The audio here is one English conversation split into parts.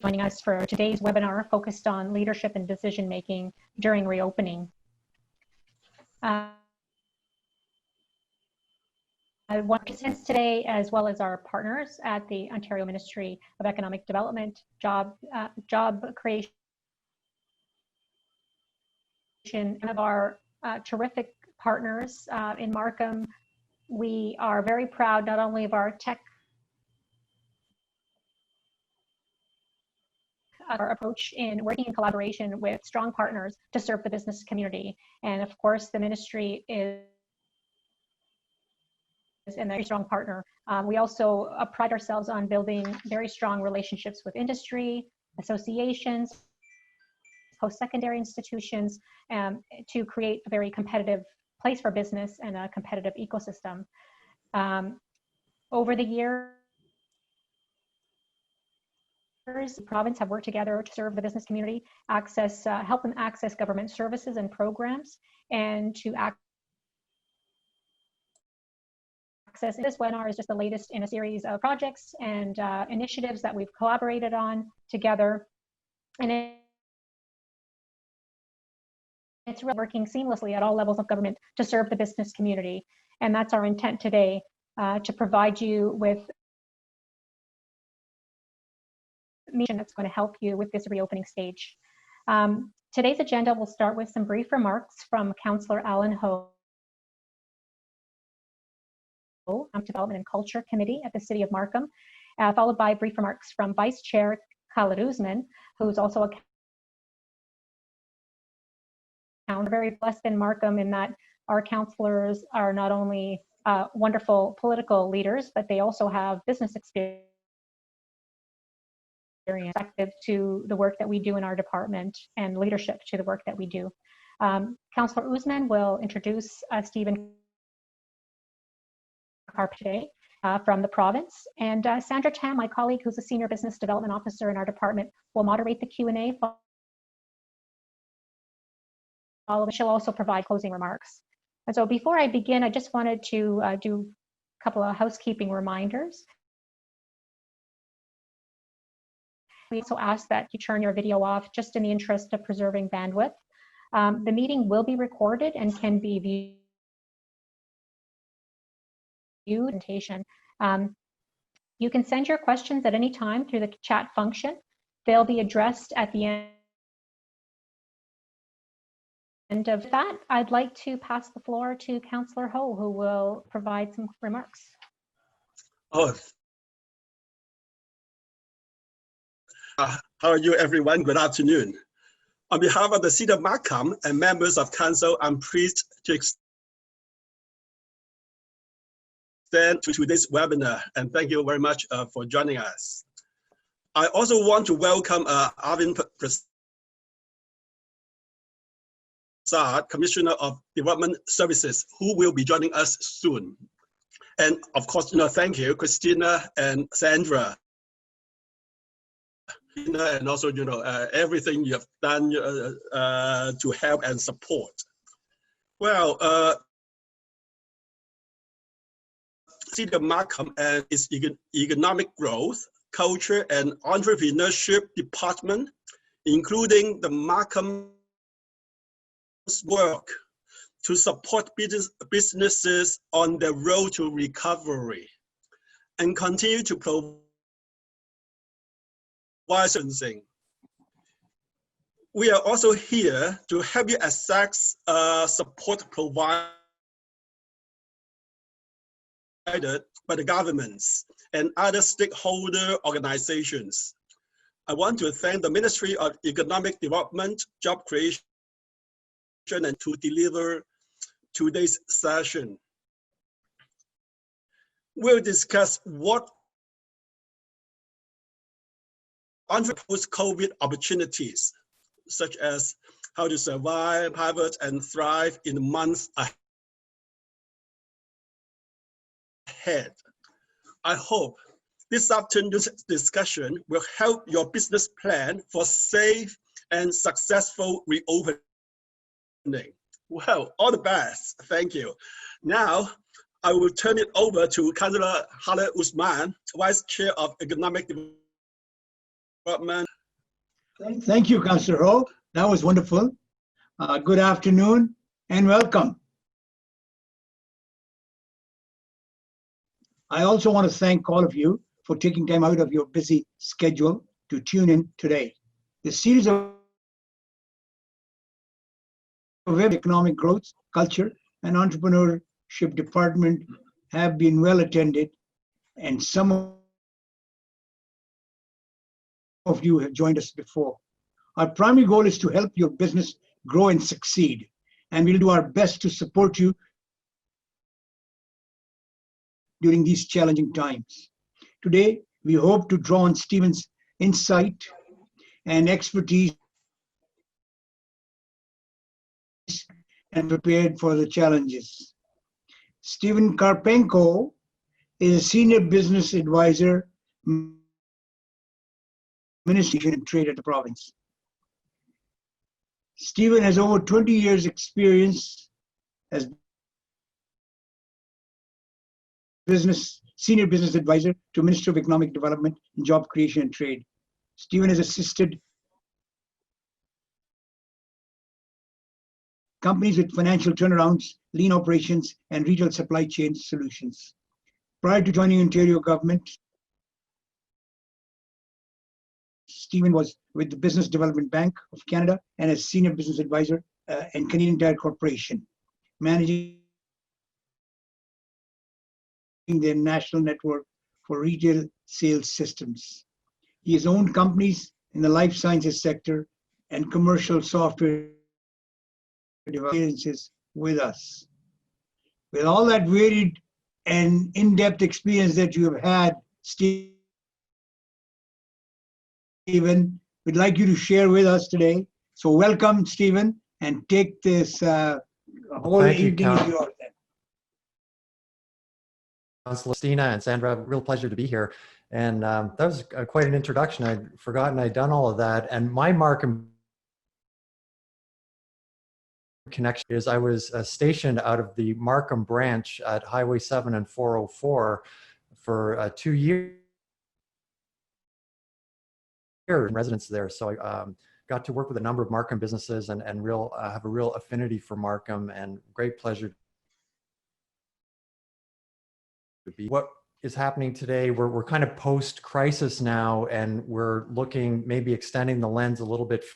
joining us for today's webinar focused on leadership and decision making during reopening. I want to present today, as well as our partners at the Ontario Ministry of Economic Development, job creation, one of our terrific partners in Markham. We are very proud not only of our tech our approach in working in collaboration with strong partners to serve the business community. And of course, the ministry is a very strong partner. We also pride ourselves on building very strong relationships with industry, associations, post-secondary institutions, to create a very competitive place for business and a competitive ecosystem. Over the years, the province have worked together to serve the business community, help them access government services and programs, and to access. This webinar is just the latest in a series of projects and initiatives that we've collaborated on together, and it's really working seamlessly at all levels of government to serve the business community. And that's our intent today, to provide you with mission that's going to help you with this reopening stage. Today's agenda will start with some brief remarks from Councillor Alan Ho, Development and Culture Committee at the City of Markham, followed by brief remarks from Vice Chair Khalid Usman, who's also a We're very blessed in Markham in that our councillors are not only wonderful political leaders, but they also have business experience effective to the work that we do in our department and leadership to the work that we do. Councillor Usman will introduce Stephen Carp today from the province, and Sandra Tam, my colleague who's a Senior Business Development Officer in our department, will moderate the Q&A. She'll also provide closing remarks. And so before I begin, I just wanted to do a couple of housekeeping reminders. We also ask that you turn your video off just in the interest of preserving bandwidth. The meeting will be recorded and can be viewed. You can send your questions at any time through the chat function. They'll be addressed at the end. And of that, I'd like to pass the floor to Councillor Ho, who will provide some remarks. Oh. How are you, everyone? Good afternoon. On behalf of the City of Markham and members of Council, I'm pleased to extend to today's webinar, and thank you very much for joining us. I also want to welcome Arvind Prasad, Commissioner of Development Services, who will be joining us soon. And of course, thank you, Christina and Sandra, and also everything you have done to help and support. Well, City of Markham and its economic growth, culture, and entrepreneurship department, including the Markham work to support businesses on the road to recovery and continue to provide licensing. We are also here to help you assess support provided by the governments and other stakeholder organizations. I want to thank the Ministry of Economic Development, Job Creation, and to deliver today's session. We'll discuss what post-COVID opportunities, such as how to survive, pivot, and thrive in the months ahead. I hope this afternoon's discussion will help your business plan for safe and successful reopening. Well, all the best. Thank you. Now, I will turn it over to Councillor Khalid Usman, Vice Chair of Economic Department. Thank you, Councillor Ho. That was wonderful. Good afternoon and welcome. I also want to thank all of you for taking time out of your busy schedule to tune in today. The series of economic growth, culture, and entrepreneurship department have been well attended, and some of you have joined us before. Our primary goal is to help your business grow and succeed, and we'll do our best to support you during these challenging times. Today, we hope to draw on Stephen's insight and expertise and prepared for the challenges. Stephen Karpenko is a senior business advisor, Ministry and Trade at the province. Stephen has over 20 years experience as senior business advisor to Minister of Economic Development and Job Creation and Trade. Stephen has assisted companies with financial turnarounds, lean operations, and retail supply chain solutions. Prior to joining Ontario government, Stephen was with the Business Development Bank of Canada and as senior business advisor in Canadian Tire Corporation, managing their national network for retail sales systems. He has owned companies in the life sciences sector and commercial software experiences with us. With all that varied and in-depth experience that you have had, Stephen, we'd like you to share with us today. So welcome, Stephen, and take this whole evening is yours. Councillor Stina and Sandra, real pleasure to be here. And that was quite an introduction. I'd forgotten I'd done all of that. And my Markham connection is I was stationed out of the Markham branch at Highway 7 and 404 for 2 years in residence there. So I got to work with a number of Markham businesses and have a real affinity for Markham, and great pleasure to be. What is happening today, we're kind of post-crisis now, and we're looking, maybe extending the lens a little bit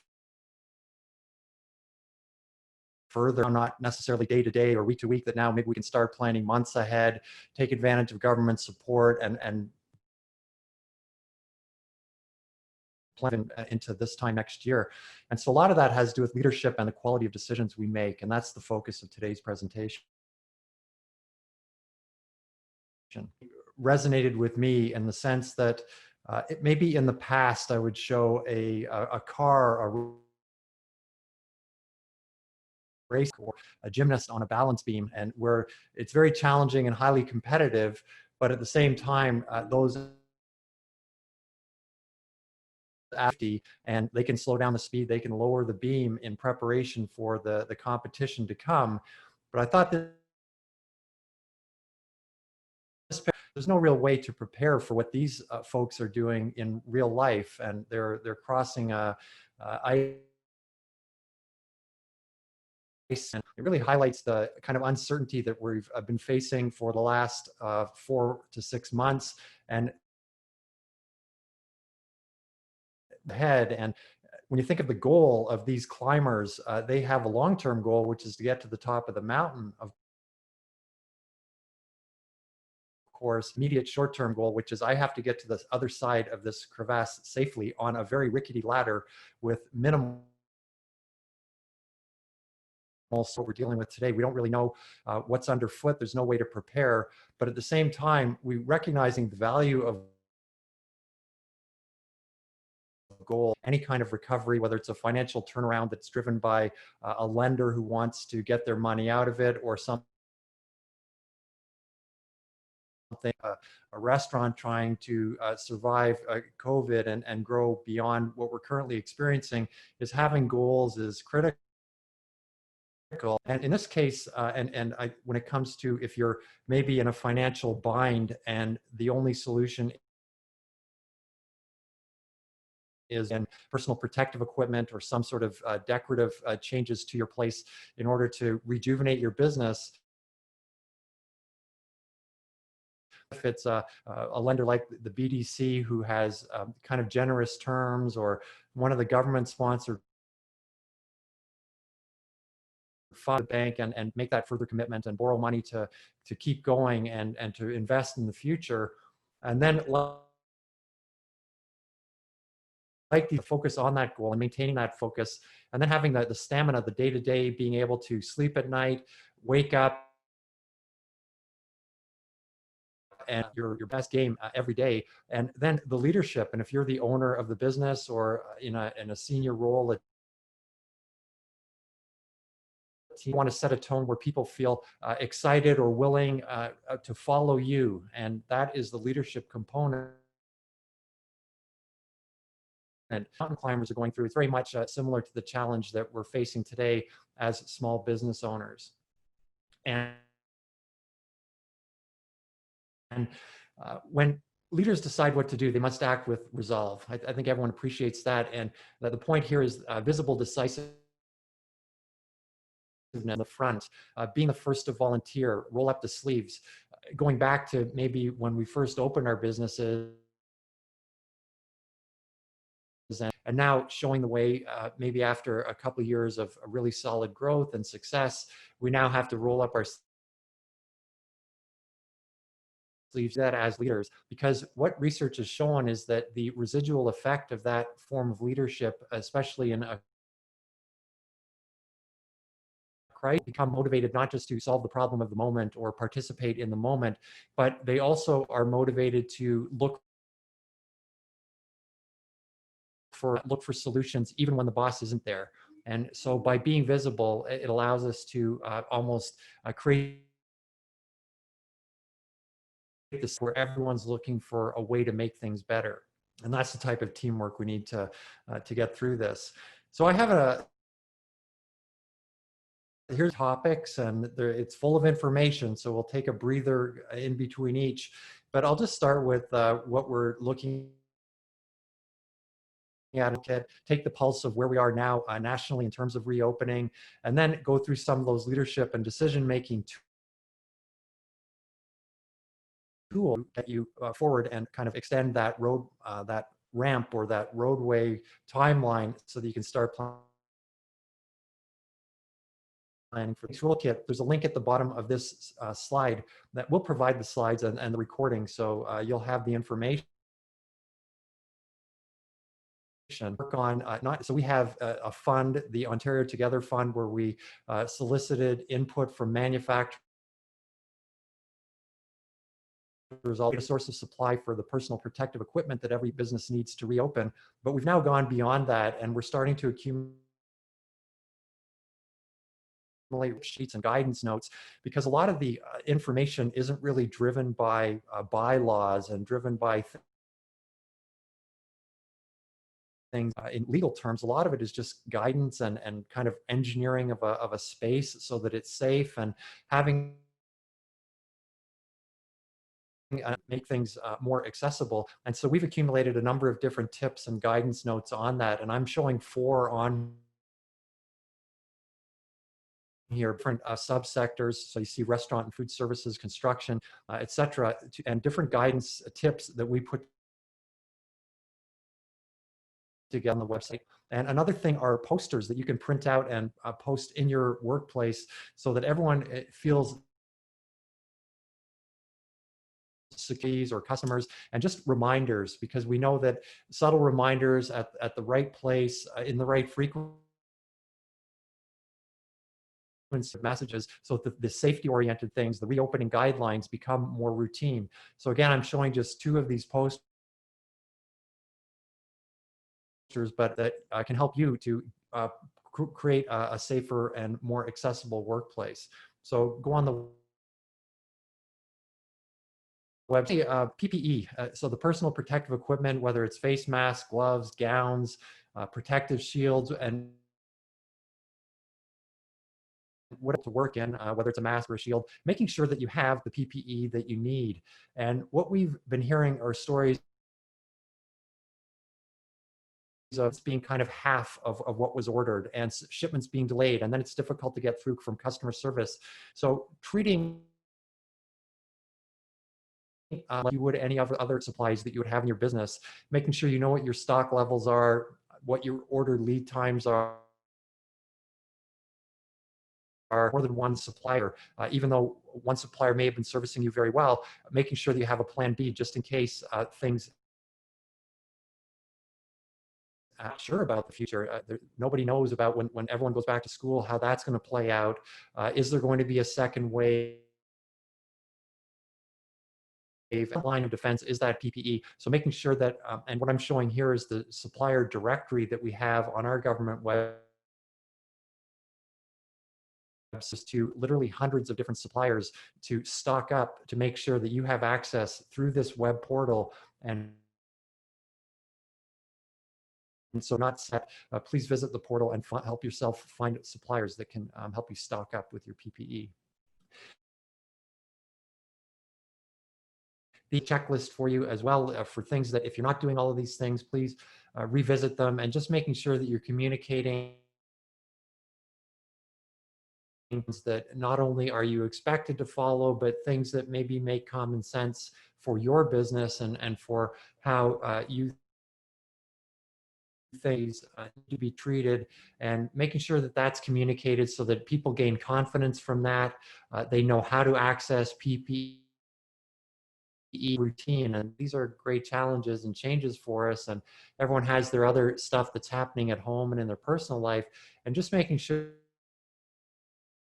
further, not necessarily day to day or week to week, that now maybe we can start planning months ahead, take advantage of government support and plan into this time next year. And so a lot of that has to do with leadership and the quality of decisions we make. And that's the focus of today's presentation. Resonated with me in the sense that it maybe in the past I would show a car, a race, or a gymnast on a balance beam, and where it's very challenging and highly competitive, but at the same time those and they can slow down the speed, they can lower the beam in preparation for the competition to come. But I thought that there's no real way to prepare for what these folks are doing in real life, and they're crossing ice. And it really highlights the kind of uncertainty that we've been facing for the last 4 to 6 months and ahead. And when you think of the goal of these climbers, they have a long-term goal, which is to get to the top of the mountain. Of course, immediate short-term goal, which is I have to get to the other side of this crevasse safely on a very rickety ladder with minimal. Also, what we're dealing with today, we don't really know what's underfoot. There's no way to prepare. But at the same time, we recognizing the value of goal, any kind of recovery, whether it's a financial turnaround that's driven by a lender who wants to get their money out of it, or something, a restaurant trying to survive COVID and grow beyond what we're currently experiencing, is having goals is critical. And in this case, when it comes to if you're maybe in a financial bind and the only solution is in personal protective equipment or some sort of decorative changes to your place in order to rejuvenate your business. If it's a lender like the BDC who has kind of generous terms, or one of the government-sponsored fund the bank and make that further commitment and borrow money to keep going and to invest in the future. And then like the focus on that goal and maintaining that focus, and then having the stamina, the day-to-day, being able to sleep at night, wake up, and your best game every day. And then the leadership, and if you're the owner of the business or in a senior role, you want to set a tone where people feel excited or willing to follow you, and that is the leadership component. And mountain climbers are going through. It's very much similar to the challenge that we're facing today as small business owners. And when leaders decide what to do, they must act with resolve. I think everyone appreciates that. And the point here is visible decisiveness in the front, being the first to volunteer, roll up the sleeves, going back to maybe when we first opened our businesses, and now showing the way, maybe after a couple of years of really solid growth and success, we now have to roll up our sleeves that as leaders, because what research has shown is that the residual effect of that form of leadership, especially in a crisis, become motivated not just to solve the problem of the moment or participate in the moment, but they also are motivated to look for solutions even when the boss isn't there. And so by being visible, it allows us to almost create this where everyone's looking for a way to make things better. And that's the type of teamwork we need to get through this. So I have here's topics, and it's full of information, so we'll take a breather in between each. But I'll just start with what we're looking at, take the pulse of where we are now nationally in terms of reopening, and then go through some of those leadership and decision-making tools that you forward and kind of extend that road, that ramp or that roadway timeline so that you can start planning for the Toolkit. There's a link at the bottom of this slide that will provide the slides and the recording, so you'll have the information. Work on so we have a fund, the Ontario Together Fund, where we solicited input from manufacturers, all a source of supply for the personal protective equipment that every business needs to reopen. But we've now gone beyond that, and we're starting to accumulate sheets and guidance notes, because a lot of the information isn't really driven by bylaws and driven by things in legal terms. A lot of it is just guidance and kind of engineering of a space so that it's safe, and having make things more accessible. And so we've accumulated a number of different tips and guidance notes on that, and I'm showing 4 on here, different subsectors. So you see restaurant and food services, construction, etc., and different guidance tips that we put together on the website. And another thing are posters that you can print out and post in your workplace so that everyone feels securities or customers, and just reminders, because we know that subtle reminders at the right place, in the right frequency messages, so that the safety-oriented things, the reopening guidelines, become more routine. So again, I'm showing just 2 of these posters, but that can help you to create a safer and more accessible workplace. So go on the website. PPE, so the personal protective equipment, whether it's face masks, gloves, gowns, protective shields, and what to work in, whether it's a mask or a shield, making sure that you have the PPE that you need. And what we've been hearing are stories of being kind of half of what was ordered, and shipments being delayed, and then it's difficult to get through from customer service. So treating like you would any other supplies that you would have in your business, making sure you know what your stock levels are, what your order lead times are more than one supplier, even though one supplier may have been servicing you very well, making sure that you have a plan B just in case things sure about the future. Nobody knows about when everyone goes back to school, how that's going to play out. Is there going to be a second wave? Line of defense is that PPE. So making sure that, and what I'm showing here is the supplier directory that we have on our government web to literally hundreds of different suppliers to stock up, to make sure that you have access through this web portal. And so not set, please visit the portal and help yourself find suppliers that can help you stock up with your PPE. The checklist for you as well for things that if you're not doing all of these things, please revisit them, and just making sure that you're communicating things that not only are you expected to follow, but things that maybe make common sense for your business and for how you things to be treated, and making sure that that's communicated so that people gain confidence from that. They know how to access PPE routine, and these are great challenges and changes for us, and everyone has their other stuff that's happening at home and in their personal life, and just making sure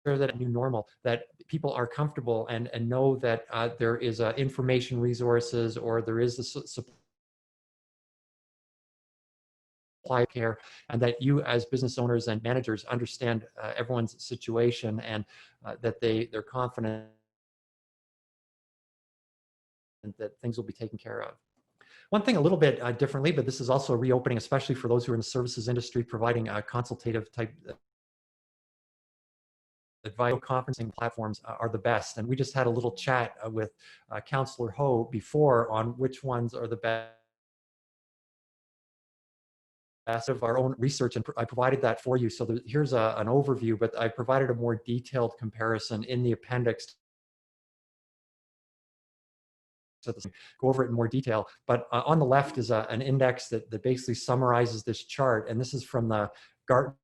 that a new normal, that people are comfortable and know that there is information resources, or there is the supply care, and that you as business owners and managers understand everyone's situation, and that they're confident that things will be taken care of. One thing a little bit differently, but this is also reopening, especially for those who are in the services industry, providing consultative type video conferencing platforms are the best. And we just had a little chat with Councillor Ho before on which ones are the best of our own research, and I provided that for you. So here's an overview, but I provided a more detailed comparison in the appendix. So go over it in more detail. But on the left is an index that basically summarizes this chart, and this is from the Gartner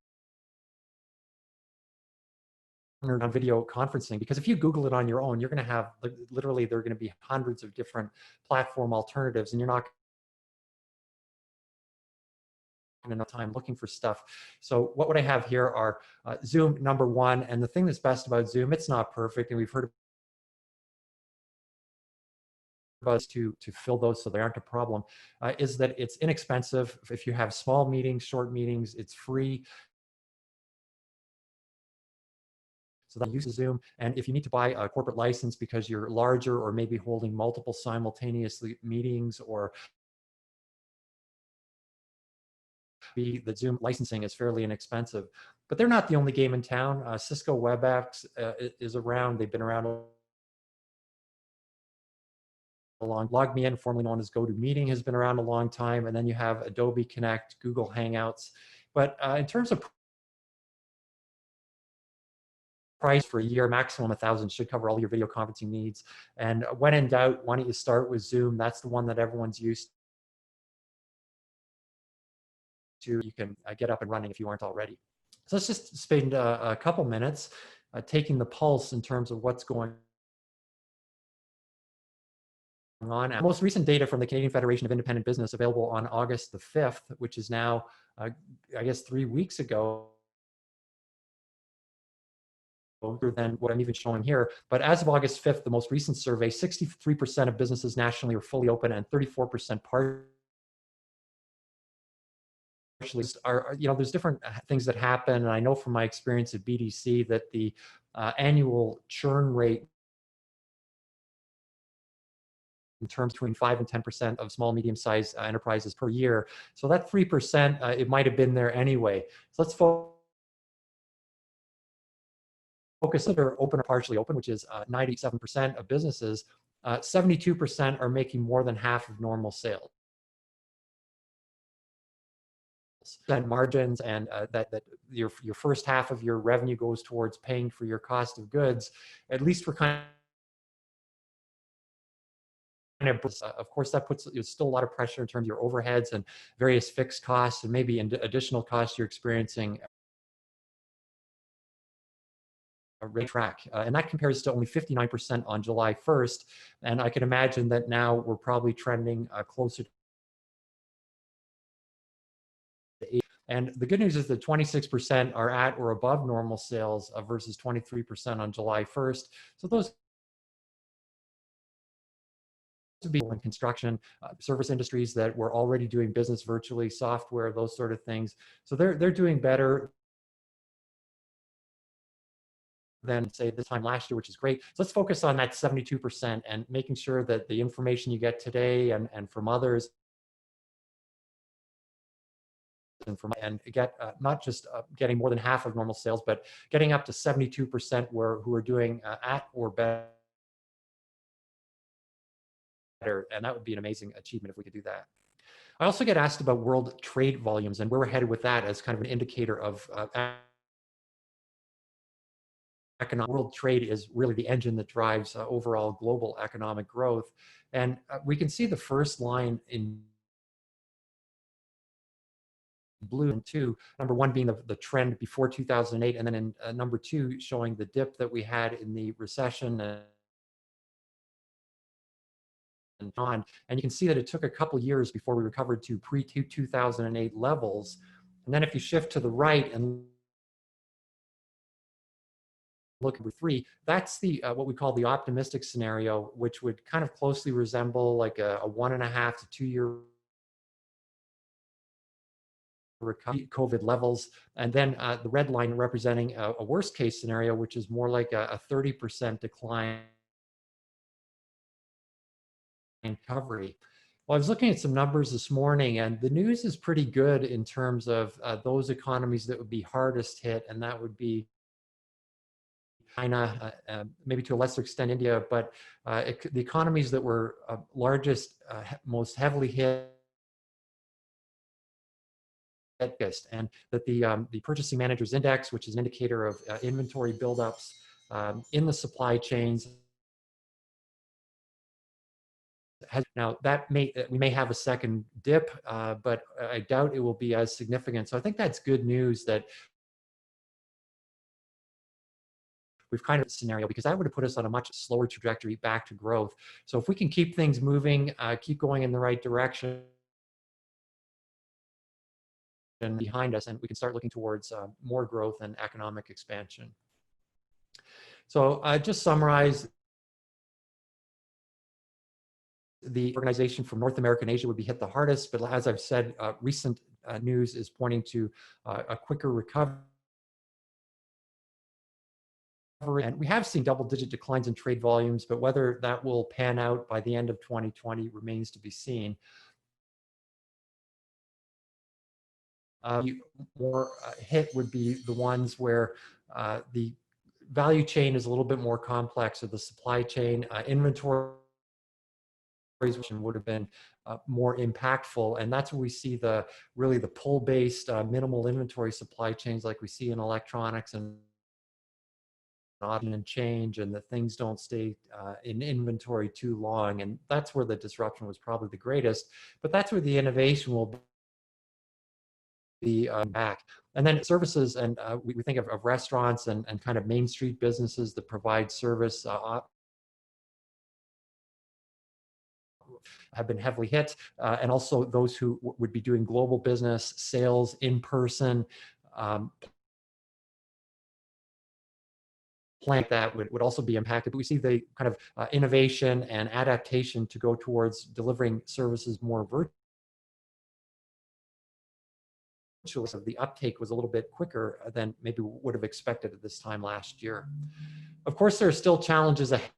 on video conferencing, because if you Google it on your own, you're going to have literally there are going to be hundreds of different platform alternatives, and you're not enough time looking for stuff. So what would I have here are Zoom number one, and the thing that's best about Zoom, it's not perfect, and we've heard about to fill those so they aren't a problem, is that it's inexpensive. If you have small meetings, short meetings, it's free. So that uses Zoom. And if you need to buy a corporate license because you're larger or maybe holding multiple simultaneously meetings, or the Zoom licensing is fairly inexpensive. But they're not the only game in town. Cisco WebEx is around. They've been around a long. LogMeIn, formerly known as GoToMeeting, has been around a long time. And then you have Adobe Connect, Google Hangouts. But in terms of price for a year, maximum 1,000, should cover all your video conferencing needs. And when in doubt, why don't you start with Zoom? That's the one that everyone's used to. You can get up and running if you aren't already. So let's just spend a couple minutes taking the pulse in terms of what's going on. Most recent data from the Canadian Federation of Independent Business, available on August the 5th, which is now, I guess, 3 weeks ago, than what I'm even showing here. But as of August 5th, the most recent survey, 63% of businesses nationally are fully open, and 34% partially are, there's different things that happen. And I know from my experience at BDC that the annual churn rate in terms between 5 and 10% of small, medium-sized enterprises per year. So that 3%, it might have been there anyway. So let's focus that are open or partially open, which is 97% of businesses. 72% are making more than half of normal sales. and margins, and that your first half of your revenue goes towards paying for your cost of goods, at least we're kind of course, that puts still a lot of pressure in terms of your overheads and various fixed costs and maybe additional costs you're experiencing rate track. And that compares to only 59% on July 1st. And I can imagine that now we're probably trending closer to 8. And the good news is that 26% are at or above normal sales versus 23% on July 1st. So those to be in construction, service industries that were already doing business virtually, software, those sort of things. So they're doing better than say this time last year, which is great. So let's focus on that 72% and making sure that the information you get today and from others and get not just getting more than half of normal sales, but getting up to 72% who are doing at or better. And that would be an amazing achievement if we could do that. I also get asked about world trade volumes and where we're headed with that as kind of an indicator of economic. World trade is really the engine that drives overall global economic growth. And we can see the first line in blue and two, number one being the trend before 2008, and then in number two showing the dip that we had in the recession and on. And you can see that it took a couple years before we recovered to pre-2008 levels. And then if you shift to the right and look at number three, that's the what we call the optimistic scenario, which would kind of closely resemble like a 1.5 to 2 year recovery COVID levels. And then the red line representing a worst case scenario, which is more like a 30% decline in recovery. Well, I was looking at some numbers this morning, and the news is pretty good in terms of those economies that would be hardest hit, and that would be China, maybe to a lesser extent India, but the economies that were largest, most heavily hit, and that the Purchasing Managers Index, which is an indicator of inventory buildups in the supply chains, now that we may have a second dip, but I doubt it will be as significant. So I think that's good news that we've kind of scenario, because that would have put us on a much slower trajectory back to growth. So if we can keep things moving, keep going in the right direction and behind us, and we can start looking towards more growth and economic expansion. So just summarize, the organization from North America and Asia would be hit the hardest, but as I've said, recent news is pointing to a quicker recovery. And we have seen double-digit declines in trade volumes, but whether that will pan out by the end of 2020 remains to be seen. More hit would be the ones where the value chain is a little bit more complex, or the supply chain inventory would have been more impactful, and that's where we see really the pull-based minimal inventory supply chains like we see in electronics and change, and that things don't stay in inventory too long, and that's where the disruption was probably the greatest. But that's where the innovation will be back. And then services, and we think of restaurants and kind of Main Street businesses that provide service have been heavily hit, and also those who would be doing global business, sales in person, plant that would also be impacted. But we see the kind of innovation and adaptation to go towards delivering services more virtually. So the uptake was a little bit quicker than maybe we would have expected at this time last year. Of course, there are still challenges ahead.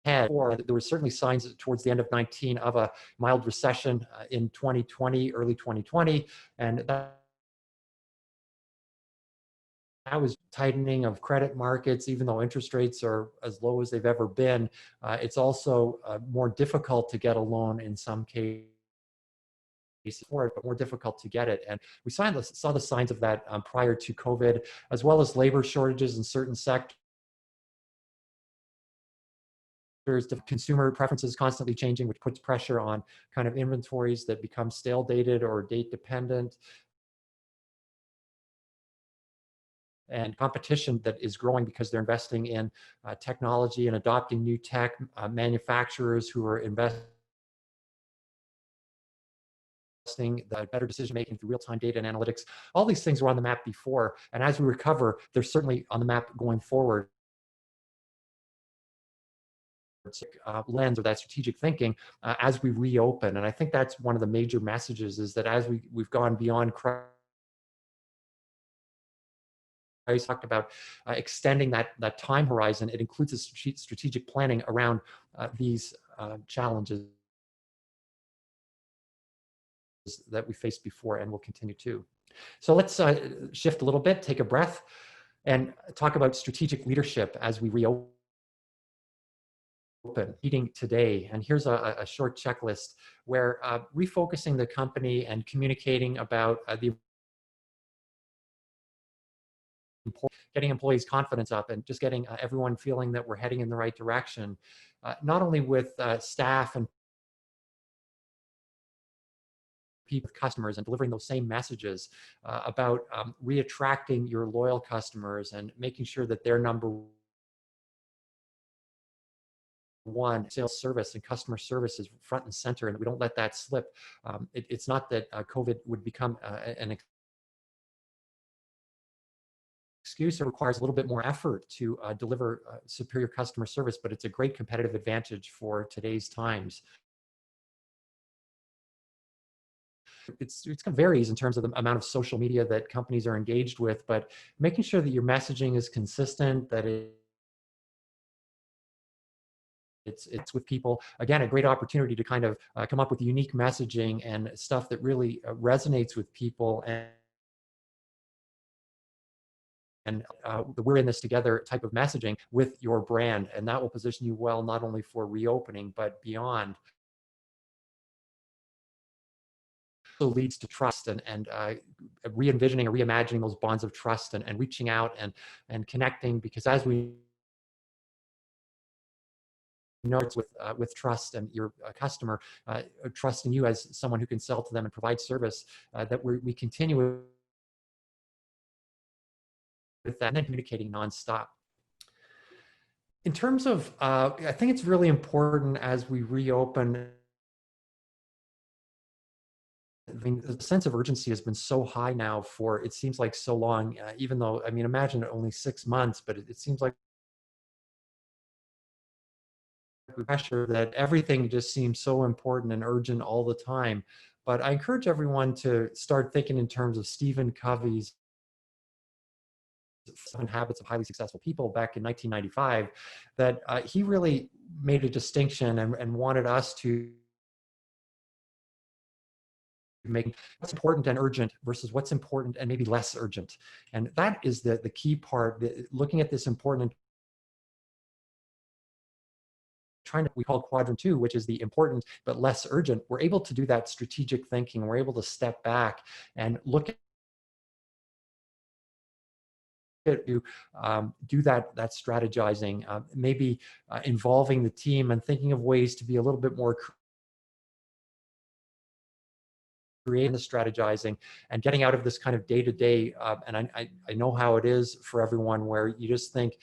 There were certainly signs towards the end of 19 of a mild recession in 2020, early 2020, and that was tightening of credit markets. Even though interest rates are as low as they've ever been, it's also more difficult to get a loan in some cases. for it, but more difficult to get it. And we saw the signs of that prior to COVID, as well as labor shortages in certain sectors. The consumer preferences constantly changing, which puts pressure on kind of inventories that become stale dated or date dependent. And competition that is growing because they're investing in technology and adopting new tech, manufacturers who are investing the better decision making through real-time data and analytics. All these things were on the map before, and as we recover, they're certainly on the map going forward. Lens or that strategic thinking as we reopen. And I think that's one of the major messages, is that as we've gone beyond crisis, I talked about extending that time horizon. It includes a strategic planning around these challenges that we faced before and will continue to. So let's shift a little bit, take a breath, and talk about strategic leadership as we reopen. Meeting today. And here's a short checklist where refocusing the company and communicating about getting employees' confidence up and just getting everyone feeling that we're heading in the right direction, not only with staff and people, customers, and delivering those same messages about reattracting your loyal customers and making sure that they're number one. Sales service and customer service is front and center, and we don't let that slip. It's not that COVID would become an excuse. It requires a little bit more effort to deliver superior customer service, but it's a great competitive advantage for today's times. It kind of varies in terms of the amount of social media that companies are engaged with, but making sure that your messaging is consistent, that it's with people. Again, a great opportunity to kind of come up with unique messaging and stuff that really resonates with people, and we're in this together type of messaging with your brand, and that will position you well not only for reopening but beyond. Also leads to trust and re-envisioning and reimagining those bonds of trust and reaching out and connecting, because as we know, it's with trust and your customer trusting you as someone who can sell to them and provide service, that we continue with that and then communicating nonstop. In terms of, I think it's really important as we reopen. I mean, the sense of urgency has been so high now for, it seems like so long, even though, I mean, imagine only 6 months, but it seems like pressure that everything just seems so important and urgent all the time. But I encourage everyone to start thinking in terms of Stephen Covey's 7 Habits of Highly Successful People back in 1995, that he really made a distinction and wanted us to make what's important and urgent versus what's important and maybe less urgent. And that is the key part, looking at this important, we call Quadrant 2, which is the important but less urgent. We're able to do that strategic thinking. We're able to step back and look at do that strategizing, maybe involving the team and thinking of ways to be a little bit more creating the strategizing and getting out of this kind of day-to-day. And I know how it is for everyone, where you just think,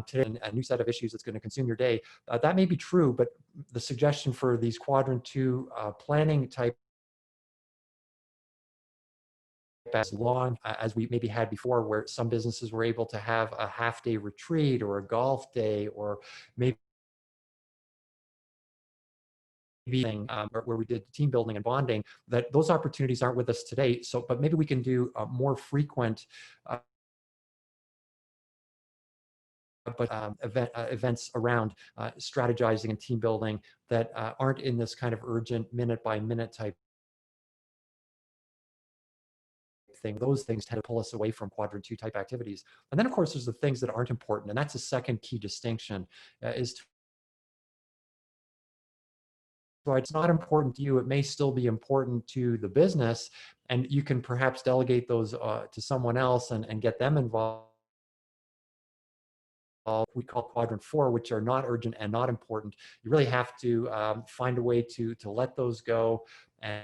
today a new set of issues that's going to consume your day. That may be true, but the suggestion for these Quadrant 2 planning type, as long as we maybe had before, where some businesses were able to have a half-day retreat or a golf day, or maybe where we did team building and bonding, that those opportunities aren't with us today. So, but maybe we can do more frequent events around strategizing and team building that aren't in this kind of urgent minute-by-minute type thing. Those things tend to pull us away from Quadrant 2 type activities. And then, of course, there's the things that aren't important, and that's a second key distinction, is to it's not important to you, it may still be important to the business, and you can perhaps delegate those to someone else and get them involved. We call quadrant 4, which are not urgent and not important. You really have to find a way to let those go, and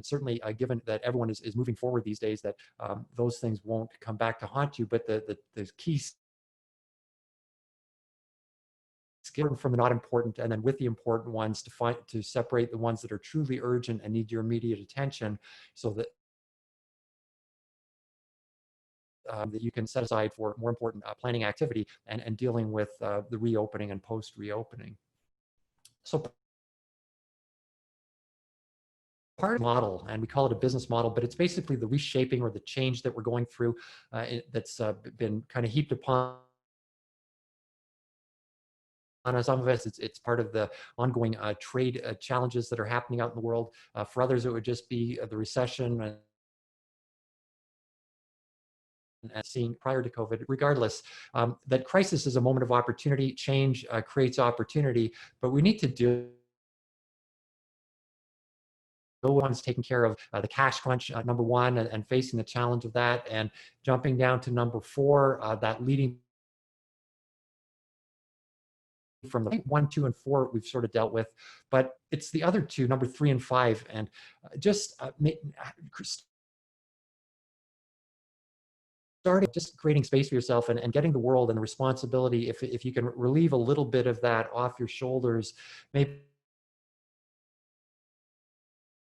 certainly given that everyone is moving forward these days, that those things won't come back to haunt you. But the key skill from the not important, and then with the important ones to separate the ones that are truly urgent and need your immediate attention, so that that you can set aside for more important planning activity and dealing with the reopening and post-reopening. So part of the model, and we call it a business model, but it's basically the reshaping or the change that we're going through that's been kind of heaped upon us. Some of us, it's part of the ongoing trade challenges that are happening out in the world. For others, it would just be the recession and seeing prior to COVID. Regardless, that crisis is a moment of opportunity. Change creates opportunity, but we need to do one's taking care of the cash crunch, number one, and facing the challenge of that, and jumping down to number 4, that leading from the 1, 2, and 4 we've sort of dealt with, but it's the other 2, number 3 and 5, and just starting just creating space for yourself and getting the world and the responsibility. If you can relieve a little bit of that off your shoulders, maybe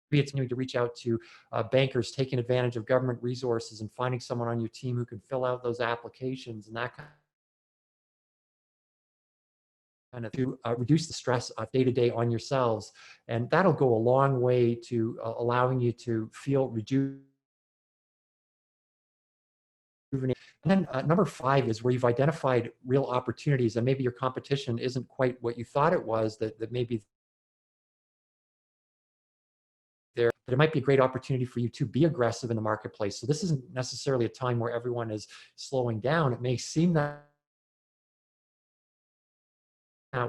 it's need to reach out to bankers, taking advantage of government resources and finding someone on your team who can fill out those applications and that kind of to reduce the stress day to day on yourselves. And that'll go a long way to allowing you to feel rejuvenated. And then number 5 is where you've identified real opportunities, and maybe your competition isn't quite what you thought it was, that maybe there, but it might be a great opportunity for you to be aggressive in the marketplace. So this isn't necessarily a time where everyone is slowing down. It may seem that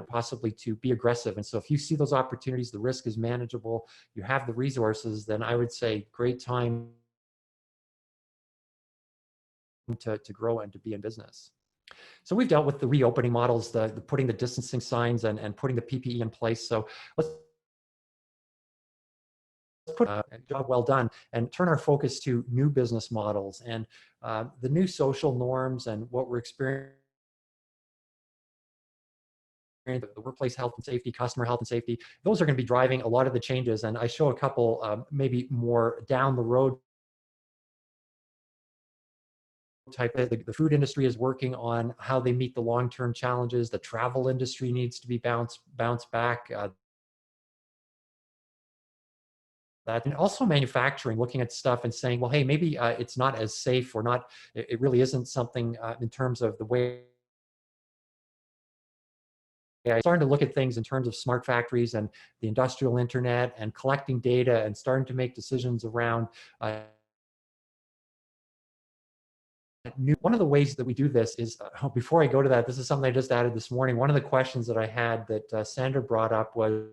possibly to be aggressive. And so if you see those opportunities, the risk is manageable, you have the resources, then I would say great time to grow and to be in business. So we've dealt with the reopening models, the putting the distancing signs and putting the PPE in place. So let's put a job well done and turn our focus to new business models and the new social norms and what we're experiencing, the workplace health and safety, customer health and safety. Those are going to be driving a lot of the changes. And I show a couple maybe more down the road type of, the food industry is working on how they meet the long-term challenges. The travel industry needs to be bounced back. That, and also manufacturing, looking at stuff and saying, well, hey, maybe it's not as safe, or not, it really isn't something in terms of the way. I'm starting to look at things in terms of smart factories and the industrial internet and collecting data and starting to make decisions around one of the ways that we do this is, before I go to that, this is something I just added this morning. One of the questions that I had that Sandra brought up was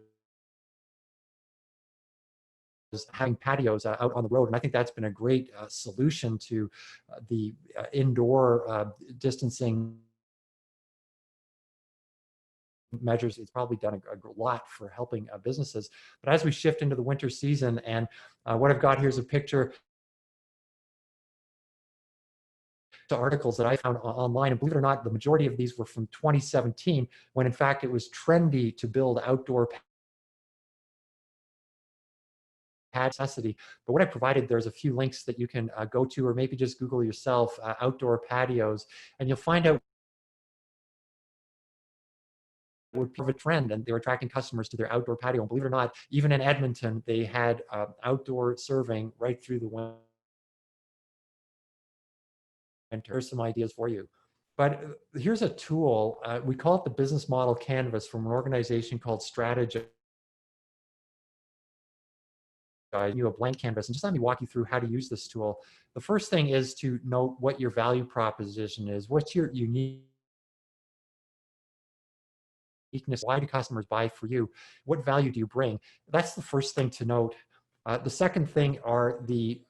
having patios out on the road. And I think that's been a great solution to the indoor distancing measures. It's probably done a lot for helping businesses. But as we shift into the winter season, and what I've got here is a picture to articles that I found online, and believe it or not, the majority of these were from 2017, when in fact it was trendy to build outdoor necessity. But what I provided, there's a few links that you can go to, or maybe just Google yourself outdoor patios, and you'll find out would be a trend, and they were attracting customers to their outdoor patio. And believe it or not, even in Edmonton, they had outdoor serving right through the winter. And here's some ideas for you. But here's a tool. We call it the Business Model Canvas from an organization called Strategy. You a blank canvas, and just let me walk you through how to use this tool. The first thing is to note what your value proposition is. What's your unique uniqueness. Why do customers buy for you? What value do you bring? That's the first thing to note. The second thing are the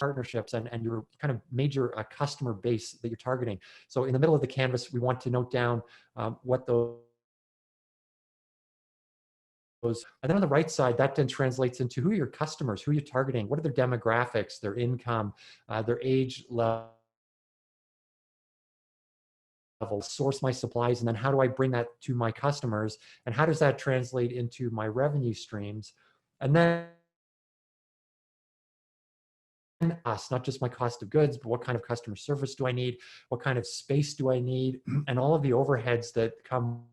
partnerships and your kind of major customer base that you're targeting. So in the middle of the canvas, we want to note down what those, and then on the right side, that then translates into who are your customers, who are you targeting, what are their demographics, their income, their age level, source my supplies, and then how do I bring that to my customers, and how does that translate into my revenue streams? And then us, not just my cost of goods, but what kind of customer service do I need? What kind of space do I need? And all of the overheads that come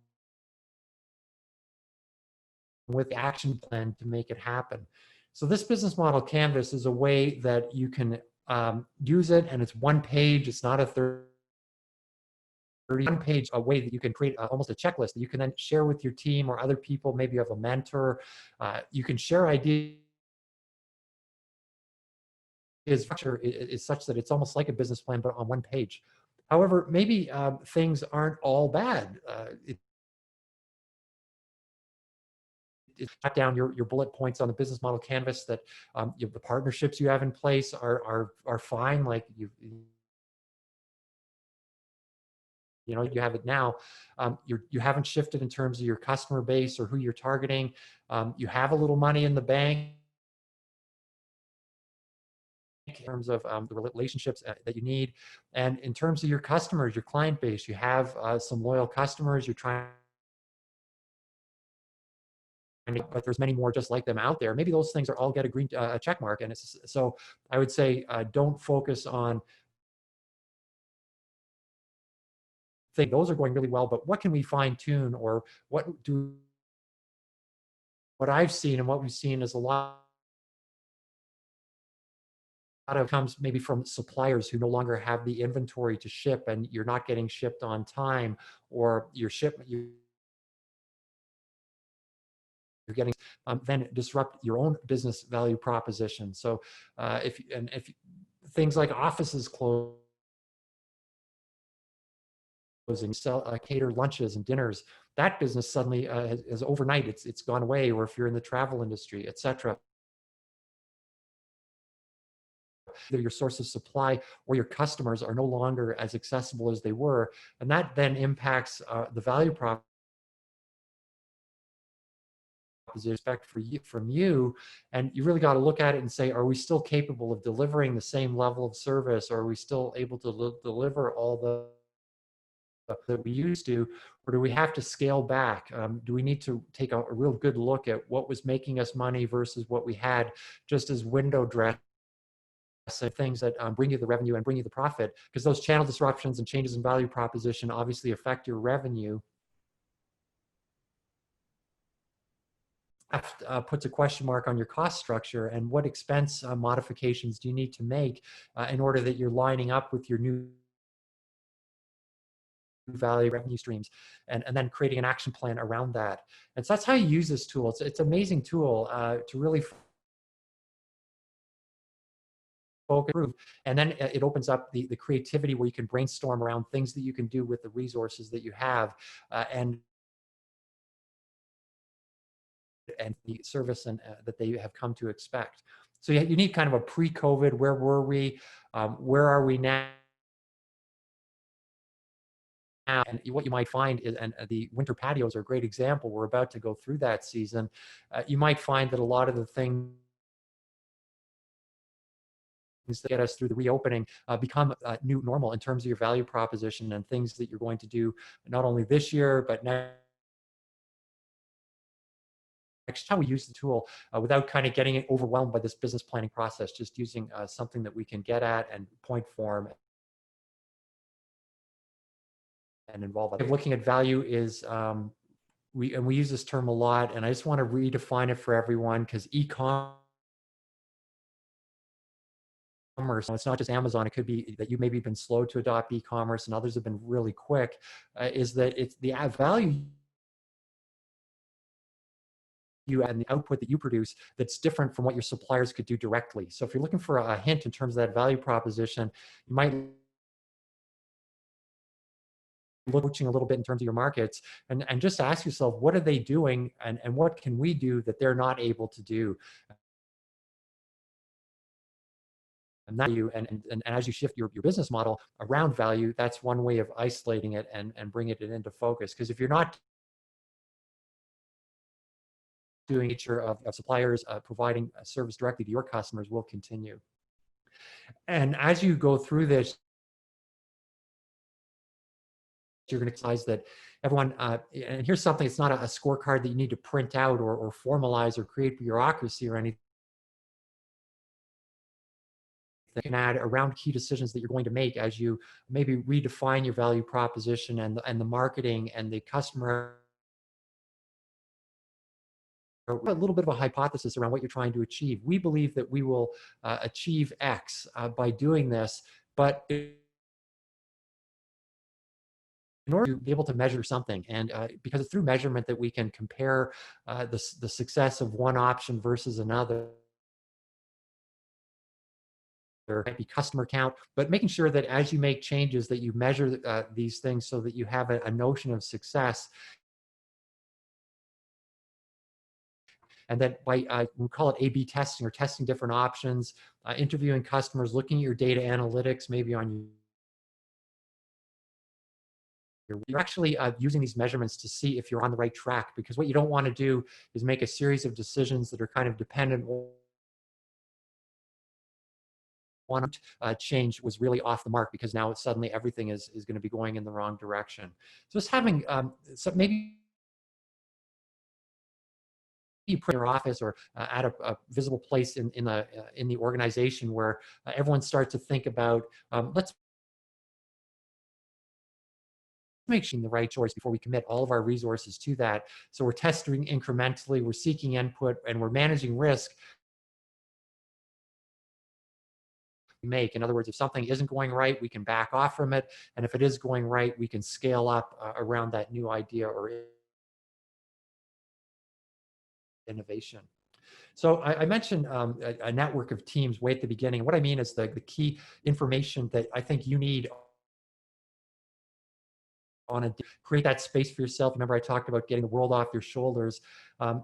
with the action plan to make it happen. So this business model canvas is a way that you can use it, and it's one page. It's not a 31-page a way that you can create almost a checklist that you can then share with your team or other people. Maybe you have a mentor. You can share ideas. Structure is such that it's almost like a business plan, but on one page. However, maybe things aren't all bad. Cut down your bullet points on the business model canvas that the partnerships you have in place are fine. Like you have it now. You haven't shifted in terms of your customer base or who you're targeting. You have a little money in the bank in terms of the relationships that you need. And in terms of your customers, your client base, you have some loyal customers. You're trying, but there's many more just like them out there. Maybe those things are all get a green check mark. And so I would say don't focus on those are going really well, but what can we fine tune, or what I've seen and what we've seen is a lot of comes maybe from suppliers who no longer have the inventory to ship, and you're not getting shipped on time, or your shipment you're getting then disrupt your own business value proposition. So if things like offices closing, cater lunches and dinners, that business suddenly has overnight it's gone away. Or if you're in the travel industry, etc. Either your source of supply or your customers are no longer as accessible as they were, and that then impacts the value proposition expect from you. And you really got to look at it and say, are we still capable of delivering the same level of service? Or are we still able to deliver all the that we used to, or do we have to scale back? Do we need to take a real good look at what was making us money versus what we had just as window dress and things that bring you the revenue and bring you the profit? Because those channel disruptions and changes in value proposition obviously affect your revenue. Puts a question mark on your cost structure, and what expense modifications do you need to make in order that you're lining up with your new value revenue streams, and then creating an action plan around that. And so that's how you use this tool. It's an amazing tool to really focus, and then it opens up the creativity where you can brainstorm around things that you can do with the resources that you have, and the service and that they have come to expect. So you need kind of a pre-COVID, where were we, where are we now? And what you might find is, and the winter patios are a great example, we're about to go through that season. You might find that a lot of the things that get us through the reopening become new normal in terms of your value proposition and things that you're going to do not only this year, but next. How we use the tool without kind of getting overwhelmed by this business planning process, just using something that we can get at and point form and involve. Looking at value is, we use this term a lot, and I just want to redefine it for everyone, because e-commerce, it's not just Amazon, it could be that you maybe been slow to adopt e-commerce and others have been really quick, is that it's the value you and the output that you produce that's different from what your suppliers could do directly. So if you're looking for a hint in terms of that value proposition, you might coaching a little bit in terms of your markets, and just ask yourself, what are they doing, and what can we do that they're not able to do? And that you, and as you shift your business model around value, that's one way of isolating it and bringing it into focus. Because if you're not doing nature of suppliers providing a service directly to your customers will continue. And as you go through this, you're going to realize that everyone, and here's something, it's not a scorecard that you need to print out or formalize or create bureaucracy or anything. That can add around key decisions that you're going to make as you maybe redefine your value proposition and the marketing and the customer. A little bit of a hypothesis around what you're trying to achieve. We believe that we will achieve X by doing this, but in order to be able to measure something, and because it's through measurement that we can compare the success of one option versus another. There might be customer count, but making sure that as you make changes that you measure these things so that you have a notion of success. And then by, we call it A/B testing, or testing different options, interviewing customers, looking at your data analytics, maybe on you're actually using these measurements to see if you're on the right track, because what you don't want to do is make a series of decisions that are kind of dependent. One change was really off the mark because now suddenly everything is going to be going in the wrong direction. So just having so maybe you put in your office or at a visible place in the organization where everyone starts to think about let's make sure the right choice before we commit all of our resources to that. So we're testing incrementally, we're seeking input, and we're managing risk. Make. In other words, if something isn't going right, we can back off from it. And if it is going right, we can scale up around that new idea or innovation. So I mentioned a network of teams way at the beginning. What I mean is the key information that I think you need on a create that space for yourself. Remember, I talked about getting the world off your shoulders,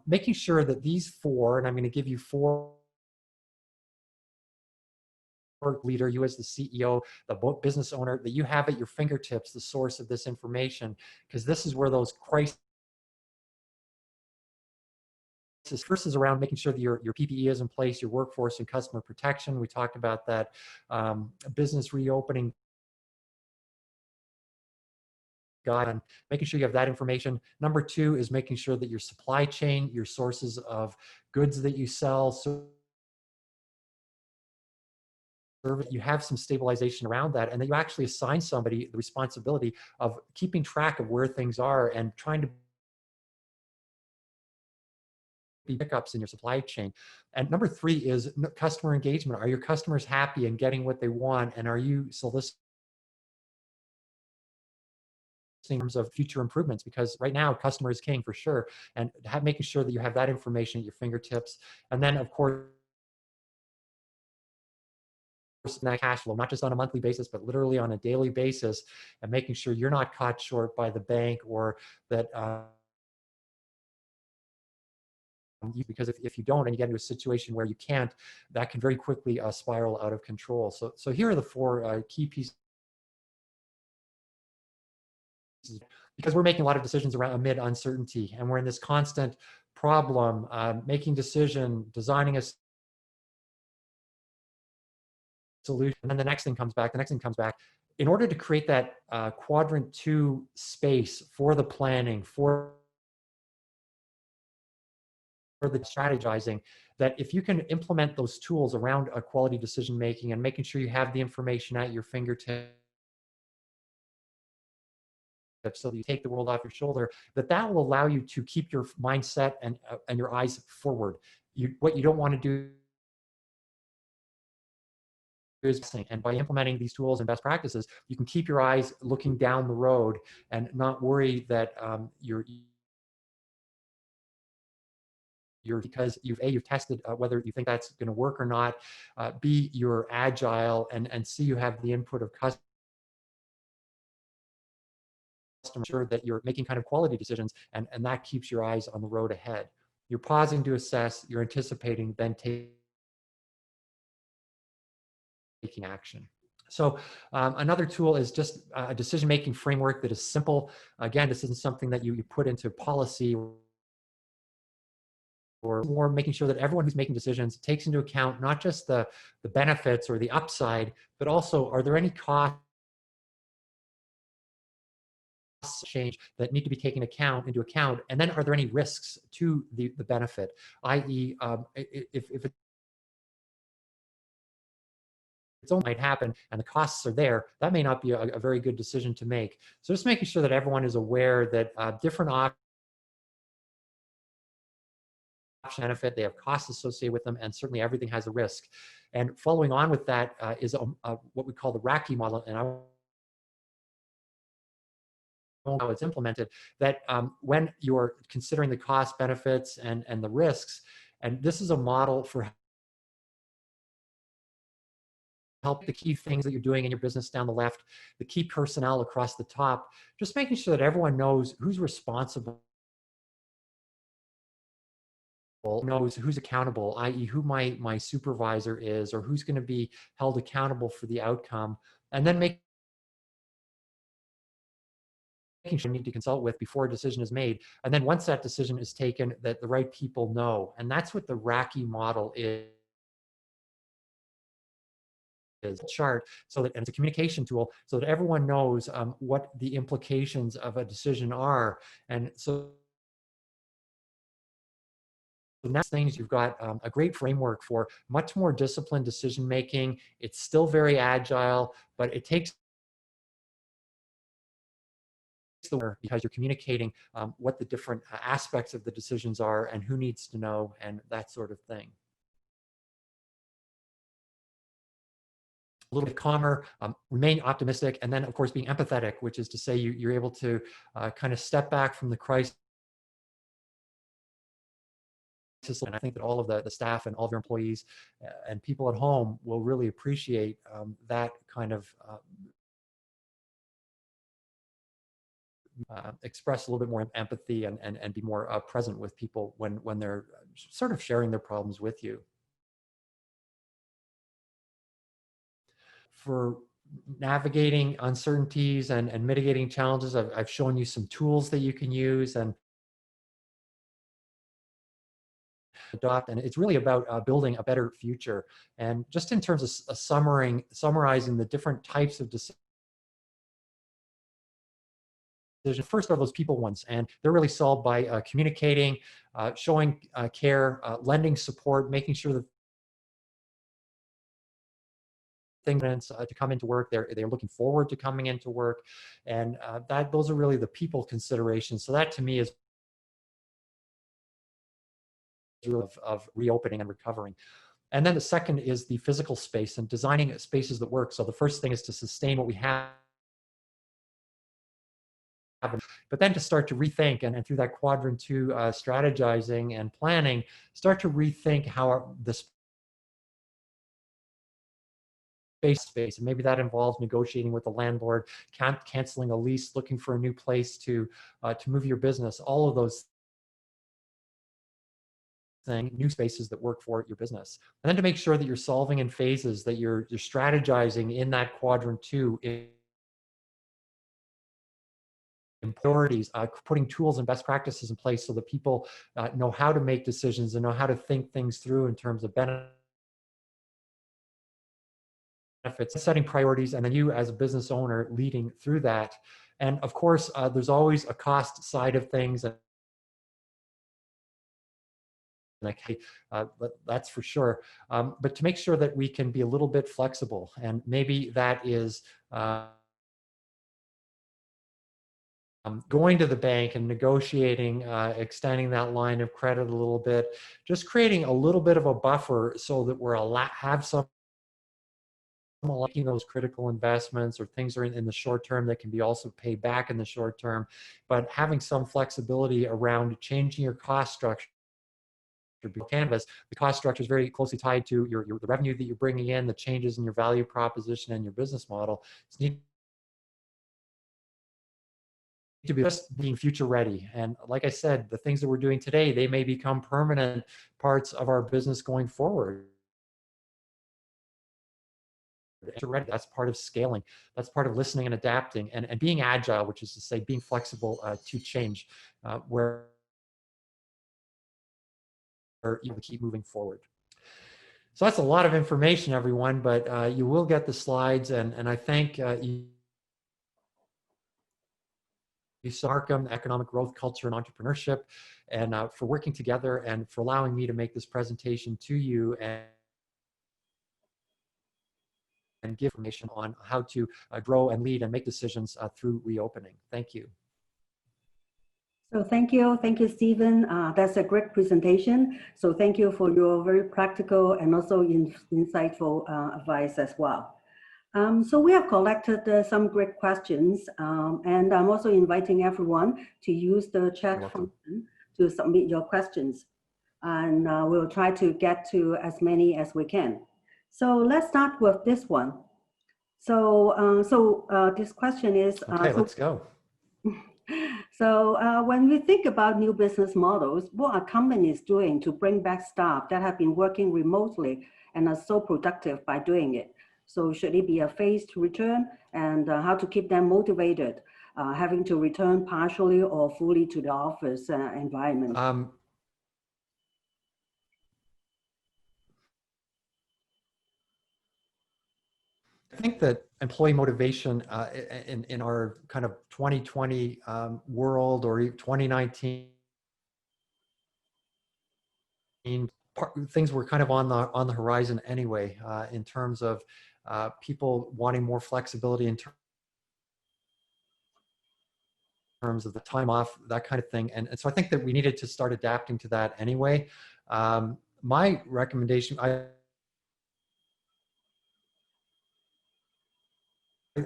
making sure that these four, and I'm going to give you four leader, you as the CEO, the business owner, that you have at your fingertips the source of this information, because this is where those crises. First is around making sure that your PPE is in place, your workforce and customer protection. We talked about that. Business reopening guide, on making sure you have that information. Number two is making sure that your supply chain, your sources of goods that you sell, you have some stabilization around that, and that you actually assign somebody the responsibility of keeping track of where things are and trying to be pickups in your supply chain. And number three is customer engagement. Are your customers happy and getting what they want? And are you soliciting in terms of future improvements? Because right now, customer is king for sure. And making sure that you have that information at your fingertips. And then, of course, that cash flow, not just on a monthly basis, but literally on a daily basis, and making sure you're not caught short by the bank, or that because if you don't and you get into a situation where you can't, that can very quickly spiral out of control. So here are the four key pieces, because we're making a lot of decisions around amid uncertainty, and we're in this constant problem, making decision, designing a solution, and then the next thing comes back, the next thing comes back. In order to create that quadrant 2 space for the planning, for the strategizing, that if you can implement those tools around a quality decision making and making sure you have the information at your fingertips so that you take the world off your shoulder, that will allow you to keep your mindset and your eyes forward. What you don't want to do is, and by implementing these tools and best practices, you can keep your eyes looking down the road and not worry that because you've tested whether you think that's going to work or not. B, you're agile, and C, you have the input of customers sure that you're making kind of quality decisions, and that keeps your eyes on the road ahead. You're pausing to assess, you're anticipating, then taking action. So another tool is just a decision-making framework that is simple. Again, this isn't something that you put into policy, or more making sure that everyone who's making decisions takes into account not just the benefits or the upside, but also, are there any costs change that need to be taken into account, and then are there any risks to the benefit, i.e. If its own might happen and the costs are there, that may not be a very good decision to make. So just making sure that everyone is aware that different options benefit, they have costs associated with them, and certainly everything has a risk. And following on with that is what we call the RACI model, and how it's implemented, that when you're considering the cost, benefits, and the risks, and this is a model for help the key things that you're doing in your business down the left, the key personnel across the top, just making sure that everyone knows who's responsible, knows who's accountable, i.e. who my supervisor is, or who's going to be held accountable for the outcome, and then making sure you need to consult with before a decision is made. And then once that decision is taken, that the right people know. And that's what the RACI model is chart, so that, and it's a communication tool, so that everyone knows what the implications of a decision are. And so the next thing is you've got a great framework for much more disciplined decision making. It's still very agile, but it takes because you're communicating what the different aspects of the decisions are and who needs to know and that sort of thing. A little bit calmer, remain optimistic, and then of course being empathetic, which is to say you're able to kind of step back from the crisis. And I think that all of the staff and all of your employees and people at home will really appreciate that kind of express a little bit more empathy and be more present with people when they're sort of sharing their problems with you. For navigating uncertainties and mitigating challenges, I've shown you some tools that you can use and adopt, and it's really about building a better future. And just in terms of summarizing the different types of decisions, first are those people ones, and they're really solved by communicating, showing care, lending support, making sure that things to come into work, they're looking forward to coming into work, and those are really the people considerations. So that to me is of reopening and recovering. And then the second is the physical space and designing spaces that work. So the first thing is to sustain what we have, but then to start to rethink, and through that quadrant 2 strategizing and planning, start to rethink how the space, and maybe that involves negotiating with the landlord, canceling a lease, looking for a new place to move your business, all of those things, new spaces that work for your business. And then to make sure that you're solving in phases, that you're strategizing in that quadrant 2 in priorities, putting tools and best practices in place so that people know how to make decisions and know how to think things through in terms of benefits, setting priorities, and then you as a business owner leading through that. And of course, there's always a cost side of things. That's for sure. But to make sure that we can be a little bit flexible, and maybe that is going to the bank and negotiating, extending that line of credit a little bit, just creating a little bit of a buffer so that we're have some liking those critical investments, or things are in the short term that can be also paid back in the short term, but having some flexibility around changing your cost structure. Canvas, the cost structure is very closely tied to the revenue that you're bringing in, the changes in your value proposition and your business model. So you need to be just being future ready. And like I said, the things that we're doing today, they may become permanent parts of our business going forward. That's part of scaling. That's part of listening and adapting and being agile, which is to say being flexible to change where you keep moving forward. So that's a lot of information, everyone, but you will get the slides, and I thank you, Markham, Economic Growth, Culture, and Entrepreneurship, and for working together and for allowing me to make this presentation to you and give information on how to grow and lead and make decisions through reopening. Thank you. So thank you, Stephen. That's a great presentation. So thank you for your very practical and also insightful advice as well. So we have collected some great questions, and I'm also inviting everyone to use the chat function to submit your questions. And we'll try to get to as many as we can. So let's start with this one. So this question is— okay, let's go. So when we think about new business models, what are companies doing to bring back staff that have been working remotely and are so productive by doing it? So should it be a phased return, and how to keep them motivated, having to return partially or fully to the office environment? I think that employee motivation in our kind of 2020 world or 2019, things were kind of on the horizon anyway, in terms of people wanting more flexibility in terms of the time off, that kind of thing. And so I think that we needed to start adapting to that anyway. My recommendation,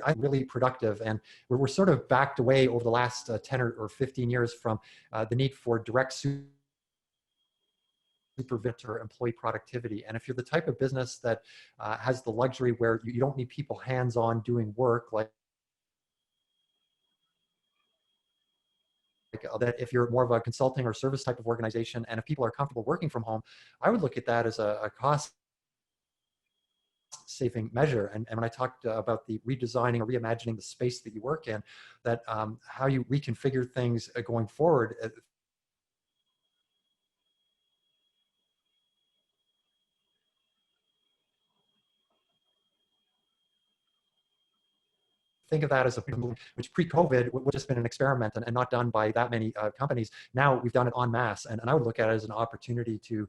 I'm really productive, and we're sort of backed away over the last 10 or 15 years from the need for direct supervision or employee productivity. And if you're the type of business that has the luxury where you don't need people hands-on doing work, like that, if you're more of a consulting or service type of organization, and if people are comfortable working from home, I would look at that as a cost saving measure. And when I talked about the redesigning or reimagining the space that you work in, that how you reconfigure things going forward. Think of that as a move, which pre-COVID would have just been an experiment and not done by that many companies. Now we've done it en masse, and I would look at it as an opportunity to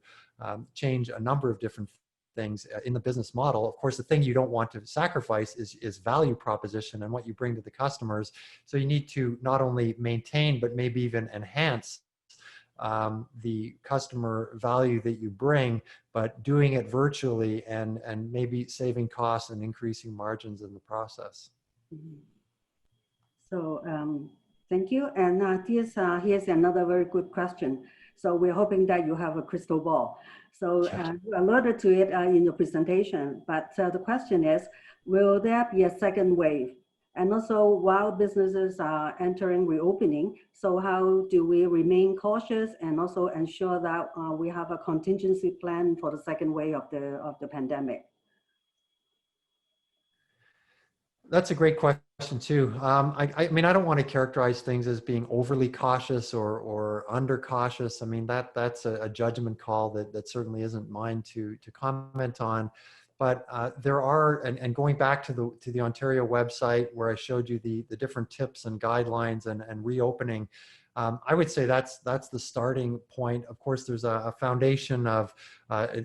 change a number of different things in the business model. Of course, the thing you don't want to sacrifice is value proposition and what you bring to the customers. So you need to not only maintain, but maybe even enhance the customer value that you bring, but doing it virtually and maybe saving costs and increasing margins in the process. So thank you. And here's another very good question. So we're hoping that you have a crystal ball. So you alluded to it in your presentation, but the question is, will there be a second wave? And also, while businesses are entering reopening, so how do we remain cautious and also ensure that we have a contingency plan for the second wave of the pandemic? That's a great question too. I mean, I don't want to characterize things as being overly cautious or under cautious. I mean, that's a judgment call that certainly isn't mine to comment on. But there are, and going back to the Ontario website where I showed you the different tips and guidelines and reopening, I would say that's the starting point. Of course, there's a foundation of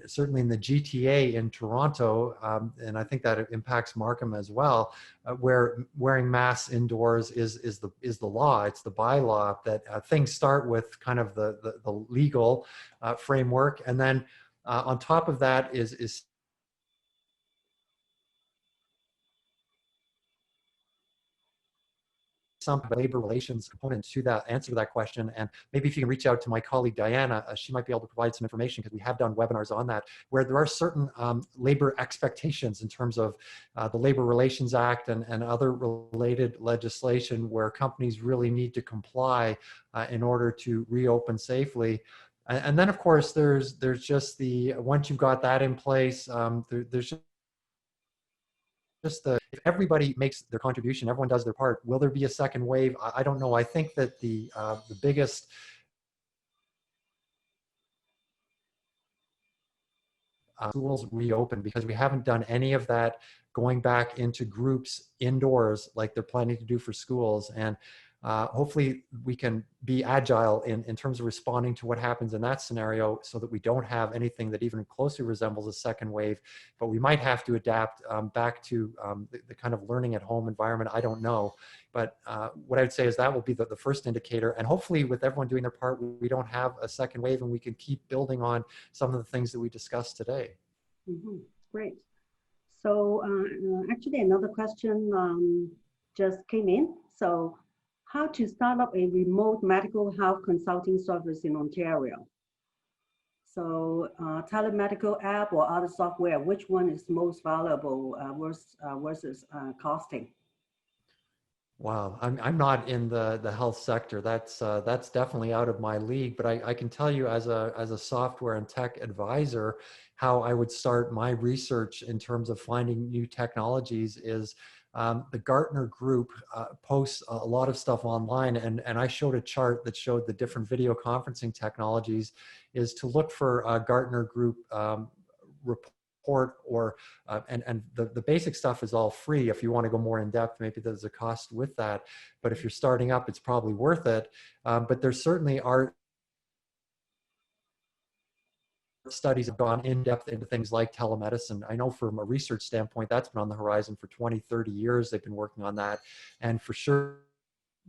certainly in the GTA in Toronto, and I think that it impacts Markham as well, where wearing masks indoors is the law. It's the bylaw. That things start with kind of the legal framework, and then on top of that is some labor relations component to that answer to that question. And maybe if you can reach out to my colleague, Diana, she might be able to provide some information, because we have done webinars on that, where there are certain labor expectations in terms of the Labor Relations Act and other related legislation where companies really need to comply in order to reopen safely. And then, of course, there's just the, once you've got that in place, there's just the, if everybody makes their contribution, everyone does their part, will there be a second wave? I don't know. I think that the biggest schools reopen, because we haven't done any of that going back into groups indoors like they're planning to do for schools. And hopefully we can be agile in terms of responding to what happens in that scenario, so that we don't have anything that even closely resembles a second wave. But we might have to adapt back to the kind of learning at home environment. I don't know. But what I would say is that will be the first indicator. And hopefully with everyone doing their part, we don't have a second wave, and we can keep building on some of the things that we discussed today. Mm-hmm. Great. So actually another question just came in. So how to start up a remote medical health consulting service in Ontario? So telemedical app or other software, which one is most valuable versus costing? Wow, I'm not in the health sector. That's definitely out of my league. But I can tell you, as a software and tech advisor, how I would start my research in terms of finding new technologies is the Gartner Group posts a lot of stuff online, and I showed a chart that showed the different video conferencing technologies. Is to look for Gartner Group report, or and the basic stuff is all free. If you want to go more in depth, maybe there's a cost with that, but if you're starting up, it's probably worth it. But there certainly are studies have gone in depth into things like telemedicine. I know from a research standpoint, that's been on the horizon for 20, 30 years. They've been working on that. And for sure,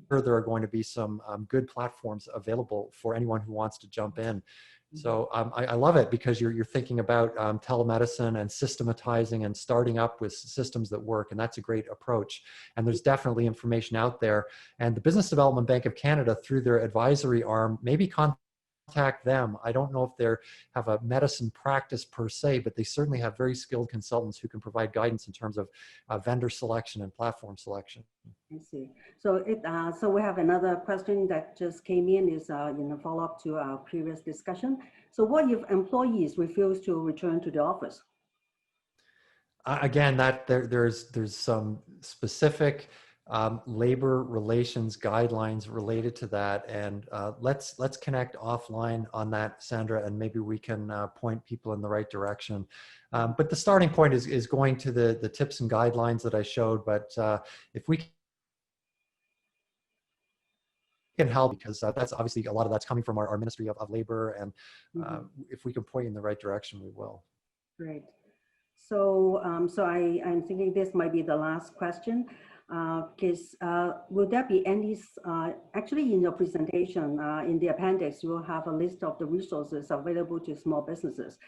there are going to be some good platforms available for anyone who wants to jump in. So I love it, because you're thinking about telemedicine and systematizing and starting up with systems that work. And that's a great approach. And there's definitely information out there. And the Business Development Bank of Canada, through their advisory arm, maybe contact them. I don't know if they have a medicine practice per se, but they certainly have very skilled consultants who can provide guidance in terms of vendor selection and platform selection. I see. So so we have another question that just came in, is in a follow-up to our previous discussion. So what if employees refuse to return to the office? Again, that there's some specific labor relations guidelines related to that, and let's connect offline on that, Sandra, and maybe we can point people in the right direction. But the starting point is going to the tips and guidelines that I showed. But if we can help, because that's obviously a lot of that's coming from our Ministry of Labor, and if we can point you in the right direction, we will. Great. So I'm thinking this might be the last question. Because will there be any, actually in your presentation, in the appendix, you will have a list of the resources available to small businesses.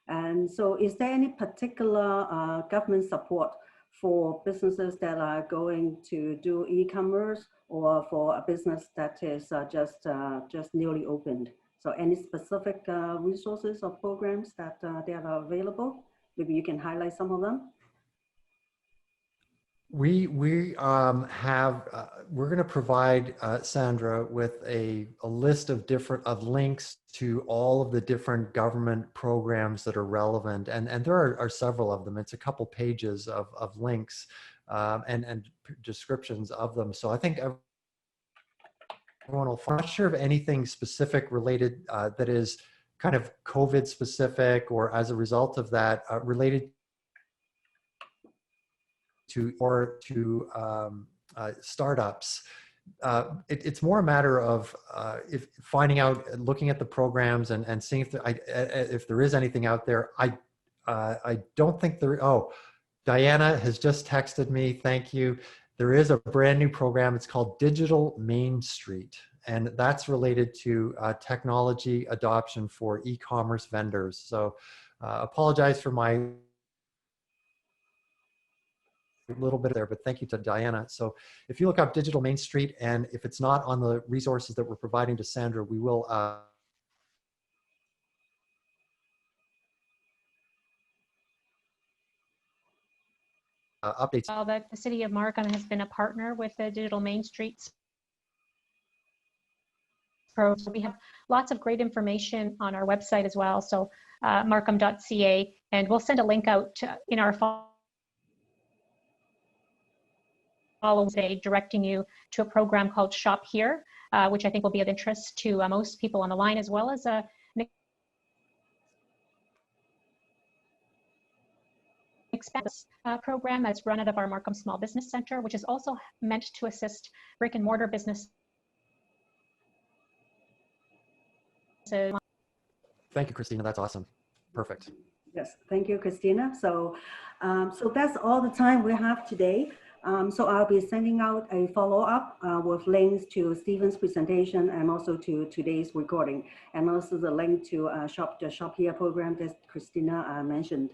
And so is there any particular government support for businesses that are going to do e-commerce, or for a business that is just newly opened? So any specific resources or programs that are available? Maybe you can highlight some of them. We have we're going to provide Sandra with a list of links to all of the different government programs that are relevant, and there are several of them. It's a couple pages of links and descriptions of them. So I think everyone will. I'm not sure of anything specific related that is kind of COVID specific, or as a result of that related to startups. It's more a matter of finding out, looking at the programs, and seeing if there is anything out there. I don't think there. Oh, Diana has just texted me. Thank you. There is a brand new program. It's called Digital Main Street, and that's related to technology adoption for e-commerce vendors. So apologize for my a little bit there, but thank you to Diana. So if you look up Digital Main Street, and if it's not on the resources that we're providing to Sandra, we will updates. Well, that the City of Markham has been a partner with the Digital Main Street Pro. So we have lots of great information on our website as well. So markham.ca, and we'll send a link out in our follow today, directing you to a program called Shop Here, which I think will be of interest to most people on the line, as well as an expense program that's run out of our Markham Small Business Center, which is also meant to assist brick and mortar businesses. Thank you, Christina. That's awesome. Perfect. Yes, thank you, Christina. So, so that's all the time we have today. So I'll be sending out a follow-up with links to Stephen's presentation and also to today's recording, and also the link to the Shop Here program that Christina mentioned.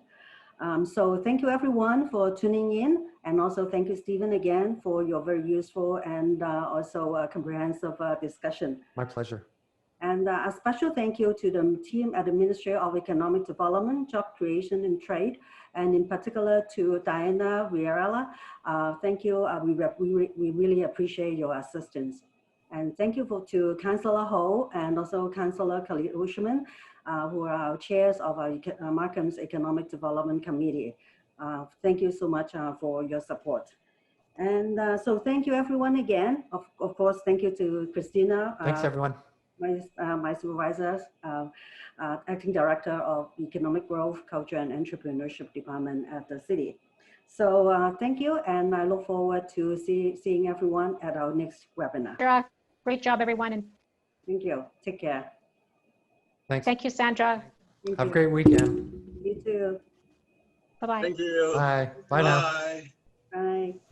So thank you everyone for tuning in, and also thank you, Stephen, again for your very useful and also comprehensive discussion. My pleasure. And a special thank you to the team at the Ministry of Economic Development, Job Creation and Trade, and in particular to Diana Villarella. Thank you. We really appreciate your assistance. And thank you to Councillor Ho and also Councillor Khalid Ushman, who are our chairs of our Markham's Economic Development Committee. Thank you so much for your support. And so thank you everyone again. Of course, thank you to Christina. Thanks everyone. My supervisors, acting director of Economic Growth, Culture and Entrepreneurship Department at the city. So thank you, and I look forward to seeing everyone at our next webinar. Great job, everyone. And thank you. Take care. Thanks. Thank you, Sandra. Thank Have you. a great weekend. You too. Bye-bye. Thank you. Bye. Bye now. Bye. Bye.